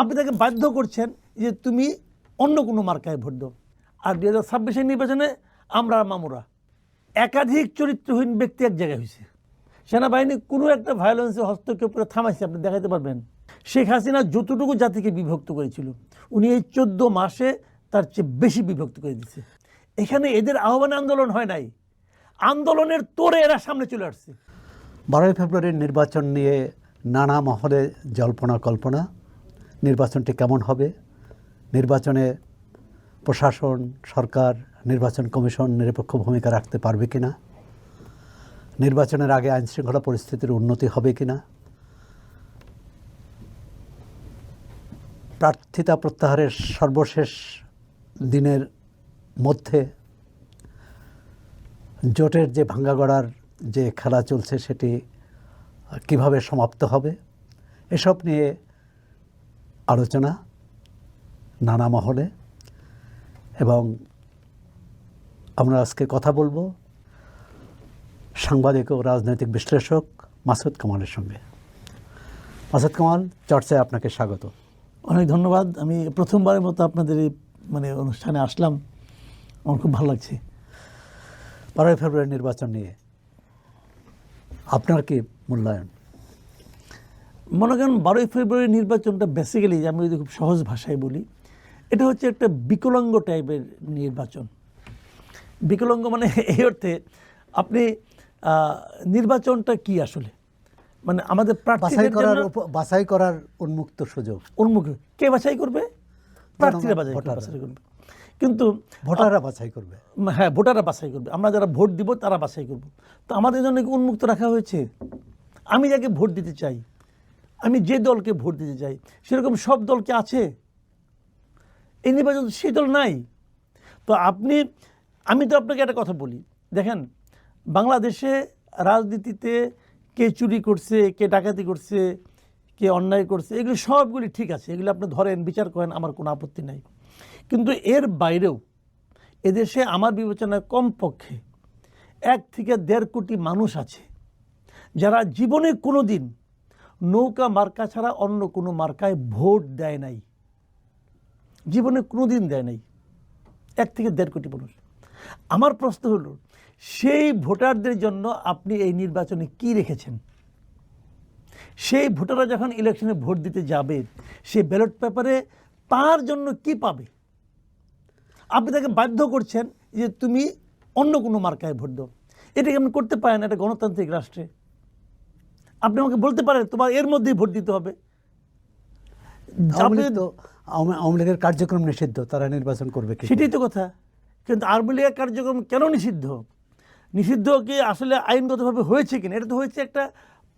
আপনি তাকে বাধ্য করছেন যে তুমি অন্য কোনো মার্কায় ভোট দাও। আর 2026 নির্বাচনে আমরা মামুরা একাধিক চরিত্রহীন ব্যক্তি এক জায়গায় হয়েছে। সেনাবাহিনী কোনো একটা ভায়োলেন্সে হস্তক্ষেপ করে থামাইছে, আপনি দেখাতে পারবেন? শেখ হাসিনা যতটুকু জাতিকে বিভক্ত করেছিল উনি এই 14 মাসে তার চেয়ে বেশি বিভক্ত করে দিচ্ছে। এখানে এদের আহ্বানে আন্দোলন হয় নাই, আন্দোলনের তোরে এরা সামনে চলে আসছে। 12ই ফেব্রুয়ারির নির্বাচন নিয়ে নানা মহলে জল্পনা কল্পনা। নির্বাচনটি কেমন হবে, নির্বাচনে প্রশাসন, সরকার, নির্বাচন কমিশন নিরপেক্ষ ভূমিকা রাখতে পারবে কিনা, নির্বাচনের আগে আইনশৃঙ্খলা পরিস্থিতির উন্নতি হবে কিনা, প্রার্থিতা প্রত্যাহারের সর্বশেষ দিনের মধ্যে জোটের যে ভাঙ্গাগড়ার যে খেলা চলছে সেটি কিভাবে সমাপ্ত হবে, এসব নিয়ে আলোচনা নানা মহলে। এবং আমরা আজকে কথা বলবো সাংবাদিক ও রাজনৈতিক বিশ্লেষক মাসুদ কামালের সঙ্গে। মাসুদ কামাল, চর্চায় আপনাকে স্বাগত। অনেক ধন্যবাদ। আমি প্রথমবারের মতো আপনাদের এই অনুষ্ঠানে আসলাম, আমার খুব ভালো লাগছে। 12ই ফেব্রুয়ারি নির্বাচন নিয়ে আপনার কি মূল্যায়ন? মনে করেন 12ই ফেব্রুয়ারি নির্বাচনটা বেসিক্যালি, আমি যদি খুব সহজ ভাষায় বলি, এটা হচ্ছে একটা বিকলাঙ্গ টাইপের নির্বাচন। বিকলাঙ্গ মানে এই অর্থে, আপনি নির্বাচনটা কি আসলে, মানে আমাদের বাছাই করার উন্মুক্ত সুযোগ। উন্মুক্ত কে বাছাই করবে? প্রার্থীরা বাছাই করবে, কিন্তু ভোটাররা বাছাই করবে। হ্যাঁ, ভোটাররা বাছাই করবে, আমরা যারা ভোট দিব তারা বাছাই করব। তো আমাদের জন্য কি উন্মুক্ত রাখা হয়েছে? আমি যাকে ভোট দিতে চাই, আমি যে দলকে ভোট দিতে চাই, সেরকম সব দলকে আছে এই নির্বাচন? সেই দল নাই। তো আমি তো আপনাকে একটা কথা বলি, দেখেন বাংলাদেশে রাজনীতিতে কে চুরি করছে, কে ডাকাতি করছে, কে অন্যায় করছে, এগুলি সবগুলি ঠিক আছে, এগুলি আপনি ধরেন, বিচার করেন, আমার কোনো আপত্তি নাই। কিন্তু এর বাইরেও এদেশে আমার বিবেচনায় কমপক্ষে 1 থেকে 1.5 কোটি মানুষ আছে যারা জীবনে কোনো দিন নৌকা মার্কা ছাড়া অন্য কোনো মার্কায় ভোট দেয় নাই, জীবনে কোনো দিন দেয় নাই। 1 থেকে 1.5 কোটি মানুষ। আমার প্রশ্ন হলো, সেই ভোটারদের জন্য আপনি এই নির্বাচনে কি রেখেছেন? সেই ভোটাররা যখন ইলেকশনে ভোট দিতে যাবে, সেই ব্যালট পেপারে তার জন্য কি পাবে? আপনি তাকে বাধ্য করছেন যে তুমি অন্য কোনো মার্কায় ভোট দাও। এটাকে আপনি করতে পারেন একটা গণতান্ত্রিক রাষ্ট্রে? আপনি আমাকে বলতে পারেন তোমার এর মধ্যেই ভোট দিতে হবে? আওয়ামী লীগের কার্যক্রম নিষিদ্ধ, তারা নির্বাচন করবে কি? সেটাই তো কথা। কিন্তু আওয়ামী লীগের কার্যক্রম কেন নিষিদ্ধ? নিষিদ্ধ কি আসলে আইনগতভাবে হয়েছে কিনা? এটা তো হয়েছে একটা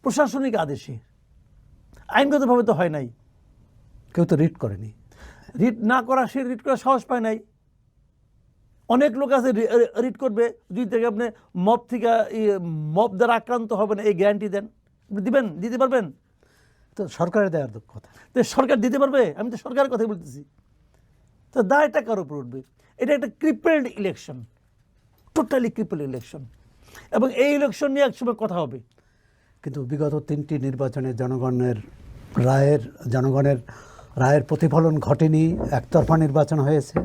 প্রশাসনিক আদেশে, আইনগতভাবে তো হয় নাই। কেউ তো রিট করেনি। রিট না করা, সে রিট করার সাহস পায় নাই। অনেক লোক আছে রিট করবে, যদি থেকে আপনি মব দ্বারা আক্রান্ত হবে না এই গ্যারান্টি দেন, দিবেন? দিতে পারবেন? তো সরকারের দেওয়ার কথা। তো সরকার দিতে পারবে? আমি তো সরকারের কথাই বলতেছি। তো দায়টা কার উপর উঠবে? এটা একটা ক্রিপেলড ইলেকশন, টোটালি ক্রিপেলড ইলেকশন, এবং এই ইলেকশন নিয়ে একসময় কথা হবে। কিন্তু বিগত 3টি নির্বাচনে জনগণের রায়ের প্রতিফলন ঘটেনি, একতরফা নির্বাচন হয়েছে।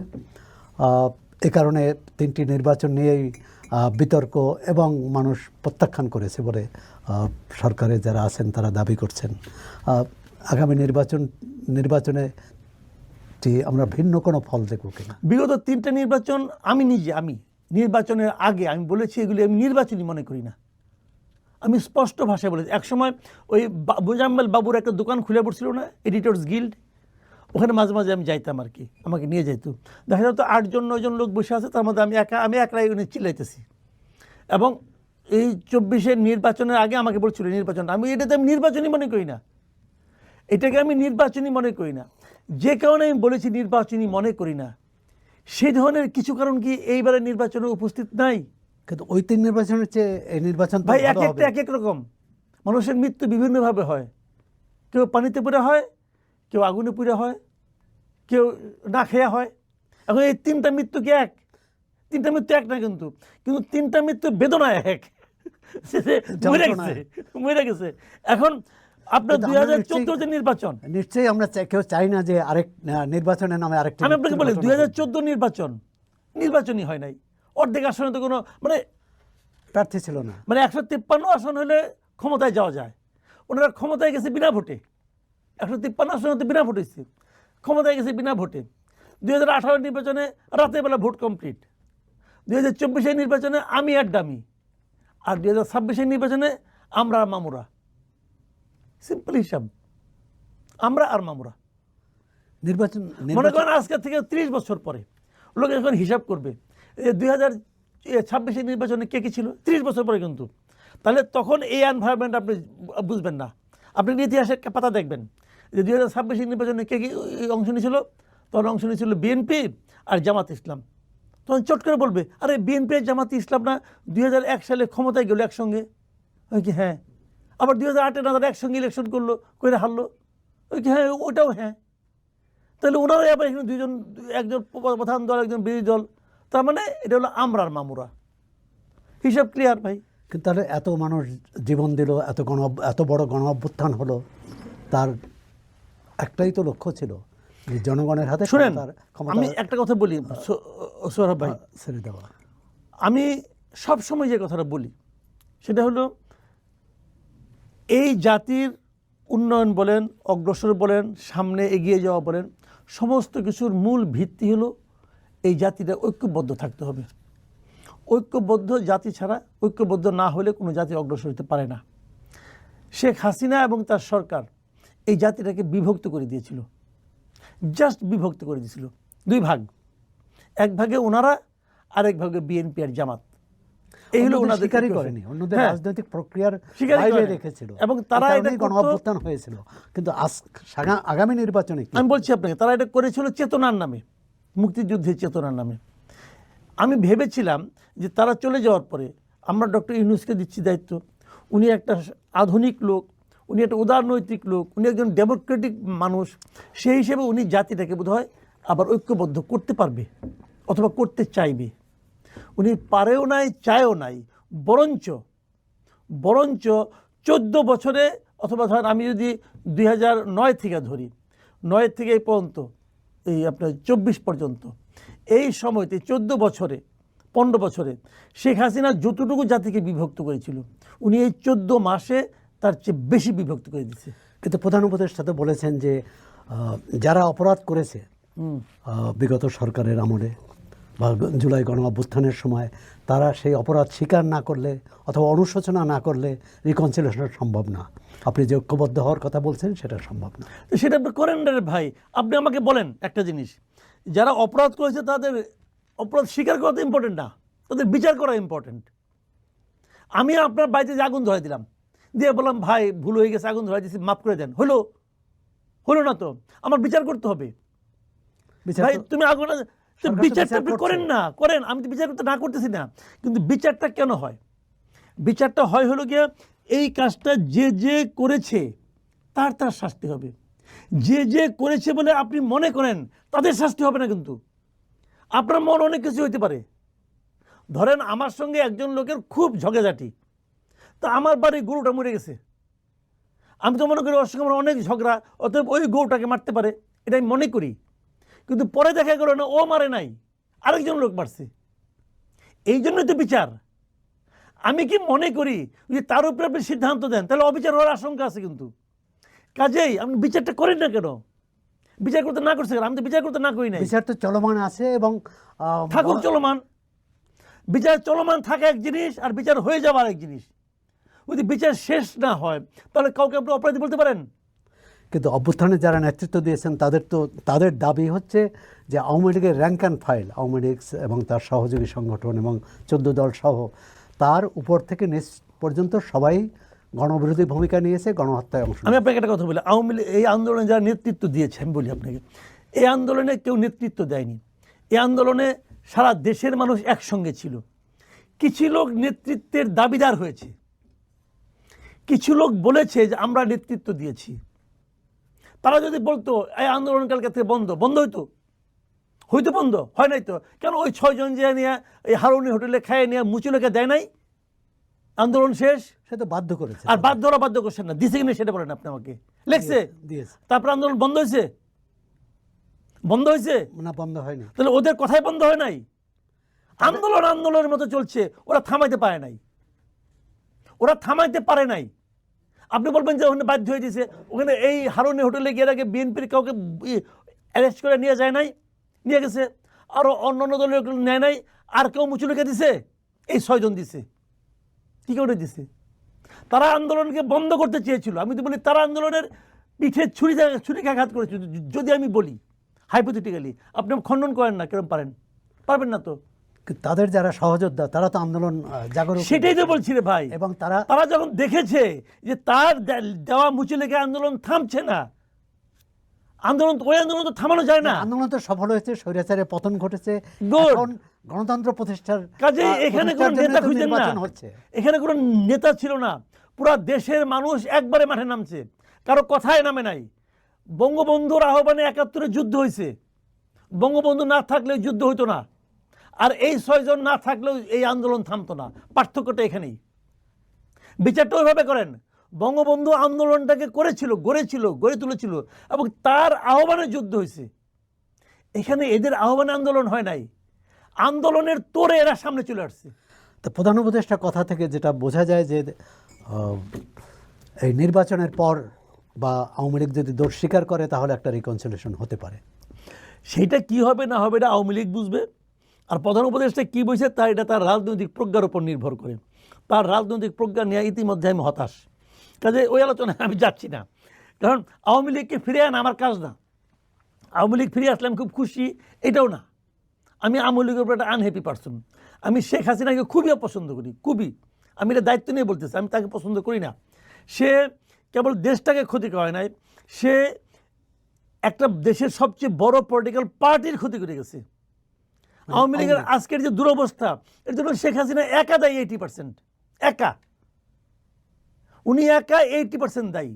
এ কারণে 3টি নির্বাচন নিয়েই বিতর্ক এবং মানুষ প্রত্যাখ্যান করেছে বলে সরকারে যারা আছেন তারা দাবি করছেন। আগামী নির্বাচনে আমরা ভিন্ন কোনো ফল দেখব কিনা? বিগত 3টা নির্বাচন আমি নির্বাচনের আগে আমি বলেছি, এগুলি আমি নির্বাচনই মনে করি না। আমি স্পষ্ট ভাষায় বলেছি। একসময় ওই মোজাম্মেল বাবুর একটা দোকান খুলে পড়ছিল না, এডিটর্স গিল্ড, ওখানে মাঝে মাঝে আমি যাইতাম আর কি, আমাকে নিয়ে যেত। দেখা যেত 8 জন 9 জন লোক বসে আছে, তার মধ্যে আমি একলাই চিল্লাইতেছি। এবং এই 24-এর নির্বাচনের আগে আমাকে বলছিল নির্বাচন, আমি এটাতে আমি নির্বাচনই মনে করি না, এটাকে আমি নির্বাচনই মনে করি না। যে কারণে আমি বলেছি নির্বাচনই মনে করি না, সেই ধরনের কিছু কারণ কি এইবারের নির্বাচনে উপস্থিত নাই? কিন্তু ওই 3 নির্বাচনের চেয়ে এই নির্বাচন ভাই এক এক রকম। মানুষের মৃত্যু বিভিন্নভাবে হয়, কেউ পানিতে পুড়ে হয়, কেউ আগুনে পুড়ে হয়, কেউ না খেয়া হয়। এখন এই 3টা মৃত্যু কি এক? 3টা মৃত্যু এক না, কিন্তু 3টা মৃত্যুর বেদনা এক। মরে গেছে। এখন আপনার কিন্তু 2014 যে নির্বাচন, নিশ্চয়ই আমরা কেউ চাই না যে আরেক নির্বাচনের নামে আরেকটা আমি আপনাকে বলি ঘটনা 2014 নির্বাচনই হয় নাই। অর্ধেক আসনে তো কোনো প্রার্থী ছিল না। 153 আসন হলে ক্ষমতায় যাওয়া যায়, ওনারা ক্ষমতায় গেছে বিনা ভোটে। 153 আসনে তো বিনা ভোট হয়েছে, ক্ষমতায় গেছে বিনা ভোটে। 2018 নির্বাচনে রাতের বেলা ভোট কমপ্লিট, 2024 নির্বাচনে আমি আর ডামি, আর 2026 নির্বাচনে আমরা আর মামুরা। সিম্পল হিসাব, আমরা আর মামুরা। নির্বাচন মনে করেন আজকে থেকে 30 বছর পরে লোক এখন হিসাব করবে 2026 নির্বাচনে কে কে ছিল 30 বছর পরে, কিন্তু তাহলে তখন এই এনভায়রনমেন্ট আপনি বুঝবেন না। আপনি ইতিহাসের পাতা দেখবেন যে 2026 নির্বাচনে কে কি অংশ নিয়েছিল। তখন অংশ নিয়েছিল বিএনপি আর জামাত ইসলাম। তখন চট করে বলবে, আরে বিএনপি আর জামাত ইসলাম না 2001 সালে ক্ষমতায় গেল একসঙ্গে? ওই কি হ্যাঁ। আবার 2008-এ না একসঙ্গে ইলেকশন করলো, করে হারলো? ওই কি হ্যাঁ, ওটাও হ্যাঁ। তাহলে ওনারাই আবার এখানে দুইজন, একজন প্রধান দল, একজন বিরোধী দল। তার মানে এটা হলো আমরা আর মামুরা। হিসাব ক্লিয়ার ভাই। কিন্তু তাহলে এত মানুষ জীবন দিল, এত বড় গণ অভ্যুত্থান হলো, তার একটাই তো লক্ষ্য ছিল যে জনগণের হাতে শুনেন, ক্ষমতা আমি একটা কথা বলি সোহরাব ভাই, ছেড়ে দেওয়া। আমি সব সময় যে কথাটা বলি সেটা হলো এই জাতির উন্নয়ন বলেন, অগ্রসর বলেন, সামনে এগিয়ে যাওয়া বলেন, সমস্ত কিছুর মূল ভিত্তি হলো এই জাতিটা ঐক্যবদ্ধ থাকতে হবে। ঐক্যবদ্ধ জাতি ছাড়া, ঐক্যবদ্ধ না হলে কোনো জাতি অগ্রসর হতে পারে না। শেখ হাসিনা এবং তার সরকার এই জাতিটাকে বিভক্ত করে দিয়েছিল, জাস্ট বিভক্ত করে দিয়েছিল দুই ভাগ। এক ভাগে ওনারা, আরেক ভাগে বিএনপি আর জামাত। এই হলো ওনাদের স্বীকারই করেনি, অন্যদের রাজনৈতিক প্রক্রিয়ার স্বীকারই বাইরে করেনি। রেখেছিল, এবং তারা এটা গণ অভ্যুত্থান হয়েছিল। কিন্তু আগামী নির্বাচনে কি? আমি বলছি আপনাকে, তারা এটা করেছিল চেতনার নামে, মুক্তিযুদ্ধের চেতনার নামে। আমি ভেবেছিলাম যে তারা চলে যাওয়ার পরে আমরা ডক্টর ইউনূসকে দিচ্ছি দায়িত্ব, উনি একটা আধুনিক লোক, উনি একটা উদারনৈতিক লোক, উনি একজন ডেমোক্রেটিক মানুষ, সেই হিসেবে উনি জাতিটাকে বোধহয় আবার ঐক্যবদ্ধ করতে পারবে অথবা করতে চাইবে। উনি পারেও নাই, চায়ও নাই, বরঞ্চ 14 বছরে, অথবা ধরেন আমি যদি 2009 থেকে ধরি, 9 থেকে এই পর্যন্ত, এই আপনার 24 পর্যন্ত, এই সময়তে 14 বছরে, 15 বছরে শেখ হাসিনা যতটুকু জাতিকে বিভক্ত করেছিল, উনি এই 14 মাসে তার চেয়ে বেশি বিভক্ত করে দিচ্ছে। কিন্তু প্রধান উপদেষ্টা তো বলেছেন যে যারা অপরাধ করেছে বিগত সরকারের আমলে বা জুলাই গণ অভ্যুত্থানের সময়, তারা সেই অপরাধ স্বীকার না করলে অথবা অনুশোচনা না করলে রিকনসিলিয়েশন সম্ভব না। আপনি যে ঐক্যবদ্ধ হওয়ার কথা বলছেন সেটা সম্ভব না। তো সেটা আপনি করেন না রে ভাই। আপনি আমাকে বলেন একটা জিনিস, যারা অপরাধ করেছে তাদের অপরাধ স্বীকার করা তো ইম্পর্টেন্ট না, তাদের বিচার করা ইম্পর্টেন্ট। আমি আপনার বাড়িতে যে আগুন ধরাই দিলাম, দিয়ে বললাম ভাই ভুল হয়ে গেছে, আগুন ধরাই দিয়েছি, মাফ করে দেন, হলো না তো? আমার বিচার করতে হবে ভাই। তুমি আগুন, বিচারটা আপনি করেন না, করেন, আমি তো বিচার করতে না করতেছি না, কিন্তু বিচারটা কেন হয়? বিচারটা হয় হলো গিয়ে এই কাজটা যে যে করেছে তার তার শাস্তি হবে। যে যে করেছে বলে আপনি মনে করেন তাদের শাস্তি হবে না, কিন্তু আপনার মন অনেক কিছু হইতে পারে। ধরেন আমার সঙ্গে একজন লোকের খুব ঝগড়াঝাটি, তা আমার বাড়ির গরুটা মরে গেছে, আমি তো মনে করি ওর সঙ্গে আমার অনেক ঝগড়া, অতএব ওই গরুটাকে মারতে পারে, এটা আমি মনে করি। কিন্তু পরে দেখা গেল না, ও মারে নাই, আরেকজন লোক মারছে। এই জন্যই তো বিচার। আমি কি মনে করি যে তার উপরে আপনি সিদ্ধান্ত দেন, তাহলে অবিচার হওয়ার আশঙ্কা আছে। কিন্তু কাজেই আপনি বিচারটা করেন না কেন? বিচার করতে না করছে কেন? আমি তো বিচার করতে না করি না। বিচার তো চলমান আছে এবং থাকুক চলমান। বিচার চলমান থাকা এক জিনিস, আর বিচার হয়ে যাওয়া আরেক জিনিস। যদি বিচার শেষ না হয় তাহলে কাউকে আপনি অপরাধী বলতে পারেন? কিন্তু অভ্যুত্থানে যারা নেতৃত্ব দিয়েছেন তাদের দাবি হচ্ছে যে আওয়ামী লীগের rank and file, Awami League এবং তার সহযোগী সংগঠন এবং 14 দল সহ তার উপর থেকে নিচ পর্যন্ত সবাই গণবিরোধী ভূমিকা নিয়েছে, গণহত্যায় অংশ। আমি আপনাকে একটা কথা বলি, আওয়ামী লীগ এই আন্দোলনে যারা নেতৃত্ব দিয়েছে, আমি বলি আপনাকে, এই আন্দোলনে কেউ নেতৃত্ব দেয়নি। এই আন্দোলনে সারা দেশের মানুষ একসঙ্গে ছিল। কিছু লোক নেতৃত্বের দাবিদার হয়েছে, কিছু লোক বলেছে যে আমরা নেতৃত্ব দিয়েছি। তারা যদি বলতো এই আন্দোলন কালকে থেকে বন্ধ হইতো বন্ধ হয় নাই তো কেন? ওই 6 জন যে নিয়ে এই হারুনি হোটেলে খাইয়ে নিয়ে মুচুলোকে দেয় নাই? আন্দোলন শেষ, সে তো বাধ্য করেছে। আর বাধ্য করছেন না, দিছে কিনা সেটা বলেন আপনি আমাকে। লেখছে, দিয়েছে তারপর আন্দোলন বন্ধ হয়েছে, না, বন্ধ হয়নি। তাহলে ওদের কথাই বন্ধ হয় নাই। আন্দোলনের মতো চলছে, ওরা থামাইতে পারে নাই। আপনি বলবেন যে ওখানে বাধ্য হয়ে দিয়েছে, ওখানে এই হারুনি হোটেলে গিয়ে আগে বিএনপির কাউকে অ্যারেস্ট করে নিয়ে যায় নাই, নিয়ে গেছে, আরো অন্যান্য দলের নেয় নাই, আর কেউ মুচু রেখে দিছে, এই 6 জন দিছে। কি করে দিছে? তারা আন্দোলনকে বন্ধ করতে চেয়েছিল। আমি তো বলি তারা আন্দোলনের পিঠে ছুরিকাঘাত করেছিল, যদি আমি বলি হাইপোথেটিক্যালি। আপনি খণ্ডন করেন না, কেরম পারবেন না তো। তাদের যারা সহযোদ্ধা তারা তো আন্দোলন জাগরণ, সেটাই তো বলছি রে ভাই। এবং তারা যখন দেখেছে যে তার দেওয়া মুচি লেগে আন্দোলন থামছে না, ওই আন্দোলন তো থামানো যায় না। আন্দোলন তো সফল হয়েছে, স্বৈরাচারের পতন ঘটেছে, Good. এখন গণতন্ত্র প্রতিষ্ঠার কাজে এখানে কোনো নেতা খুঁজেন না, নির্বাচন হচ্ছে। এখানে কোনো নেতা ছিল না, পুরা দেশের মানুষ একবারে মাঠে নামছে, কারো কথায় নামে নাই। বঙ্গবন্ধুর আহ্বানে ৭১ যুদ্ধ হয়েছে, বঙ্গবন্ধু না থাকলে যুদ্ধ হইতো না, আর এই 6 জন না থাকলেও এই আন্দোলন থামতো না। পার্থক্যটা এখানেই। বিচারটা ওইভাবে করেন। বঙ্গবন্ধু আন্দোলনটাকে গড়ে তুলেছিল এবং তার আহ্বানে যুদ্ধ হয়েছে। এখানে এদের আহ্বানে আন্দোলন হয় নাই, আন্দোলনের তোরে এরা সামনে চলে আসছে। তো প্রধান উপদেষ্টার কথা থেকে যেটা বোঝা যায় যে এই নির্বাচনের পর বা আওয়ামী লীগ যদি দোষ স্বীকার করে তাহলে একটা রিকনসিলিয়েশন হতে পারে। সেটা কি হবে না হবে এটা আওয়ামী লীগ বুঝবে। আর প্রধান উপদেষ্টা কী বলছে এটা তার রাজনৈতিক প্রজ্ঞার উপর নির্ভর করে। তার রাজনৈতিক প্রজ্ঞা নিয়ে ইতিমধ্যে আমি হতাশ, কাজে ওই আলোচনায় আমি যাচ্ছি না। কারণ আওয়ামী লীগকে ফিরে আনা আমার কাজ না। আওয়ামী লীগ ফিরে আসলে আমি খুব খুশি, এটাও না। আমি আওয়ামী লীগের উপর একটা আনহ্যাপি পারসন। আমি শেখ হাসিনাকে খুবই অপছন্দ করি, খুবই। আমি এটা দায়িত্ব নিয়ে বলতেছি, আমি তাকে পছন্দ করি না। সে কেবল দেশটাকে ক্ষতি করে নাই, সে একটা দেশের সবচেয়ে বড় পলিটিক্যাল পার্টির ক্ষতি করে গেছে। আওয়ামী লীগের আজকের যে দুরবস্থা, এর জন্য শেখ হাসিনা একা দায়ী। 80% একা, উনি একা 80% দায়ী।